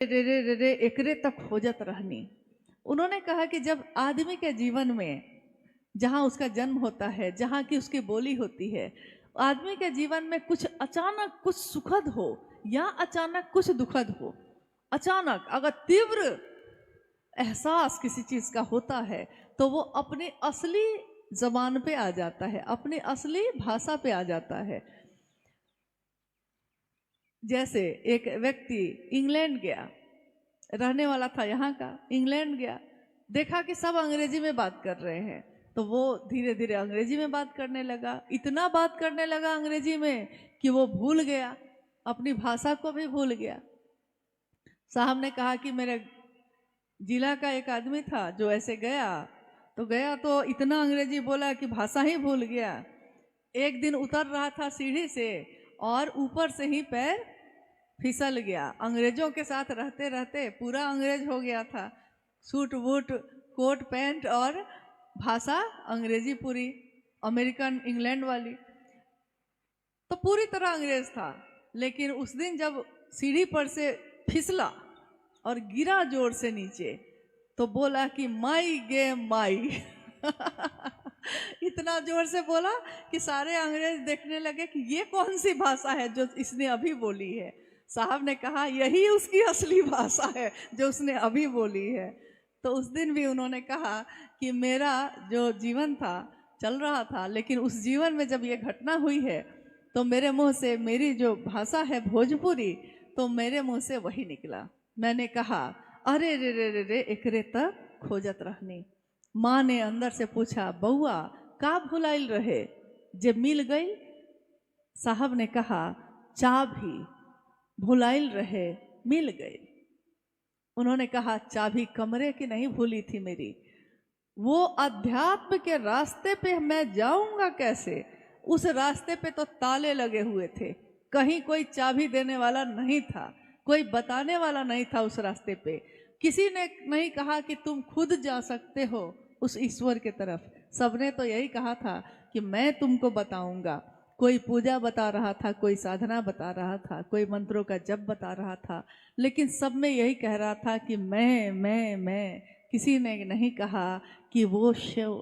रे रे रे रे एकरे तक खोजत रहनी। उन्होंने कहा कि जब आदमी के जीवन में जहाँ उसका जन्म होता है, जहाँ की उसकी बोली होती है, आदमी के जीवन में कुछ अचानक कुछ सुखद हो या अचानक कुछ दुखद हो, अचानक अगर तीव्र एहसास किसी चीज का होता है तो वो अपनी असली जबान पे आ जाता है, अपनी असली भाषा पे आ जाता है। जैसे एक व्यक्ति इंग्लैंड गया, रहने वाला था यहाँ का, इंग्लैंड गया, देखा कि सब अंग्रेजी में बात कर रहे हैं, तो वो धीरे धीरे अंग्रेजी में बात करने लगा। इतना बात करने लगा अंग्रेजी में कि वो भूल गया, अपनी भाषा को भी भूल गया। साहब ने कहा कि मेरे जिला का एक आदमी था जो ऐसे गया तो इतना अंग्रेजी बोला कि भाषा ही भूल गया। एक दिन उतर रहा था सीढ़ी से और ऊपर से ही पैर फिसल गया। अंग्रेजों के साथ रहते रहते पूरा अंग्रेज हो गया था, सूट बूट कोट पैंट और भाषा अंग्रेजी पूरी, अमेरिकन इंग्लैंड वाली, तो पूरी तरह अंग्रेज था। लेकिन उस दिन जब सीढ़ी पर से फिसला और गिरा जोर से नीचे, तो बोला कि माई गे माई इतना जोर से बोला कि सारे अंग्रेज देखने लगे कि ये कौन सी भाषा है जो इसने अभी बोली है। साहब ने कहा यही उसकी असली भाषा है जो उसने अभी बोली है। तो उस दिन भी उन्होंने कहा कि मेरा जो जीवन था चल रहा था, लेकिन उस जीवन में जब ये घटना हुई है तो मेरे मुंह से मेरी जो भाषा है भोजपुरी, तो मेरे मुंह से वही निकला। मैंने कहा अरे रे रे रे रे एकरे तक खोजत रहनी। माँ ने अंदर से पूछा बउआ का भुलाइल रहे जे मिल गई? साहब ने कहा चाबी भुलाइल रहे मिल गई। उन्होंने कहा चाबी कमरे की नहीं भूली थी मेरी, वो अध्यात्म के रास्ते पे मैं जाऊंगा कैसे? उस रास्ते पे तो ताले लगे हुए थे, कहीं कोई चाबी देने वाला नहीं था, कोई बताने वाला नहीं था उस रास्ते पे। किसी ने नहीं कहा कि तुम खुद जा सकते हो उस ईश्वर के तरफ, सबने तो यही कहा था कि मैं तुमको बताऊंगा। कोई पूजा बता रहा था, कोई साधना बता रहा था, कोई मंत्रों का जप बता रहा था, लेकिन सब में यही कह रहा था कि मैं। किसी ने नहीं कहा कि वो शिव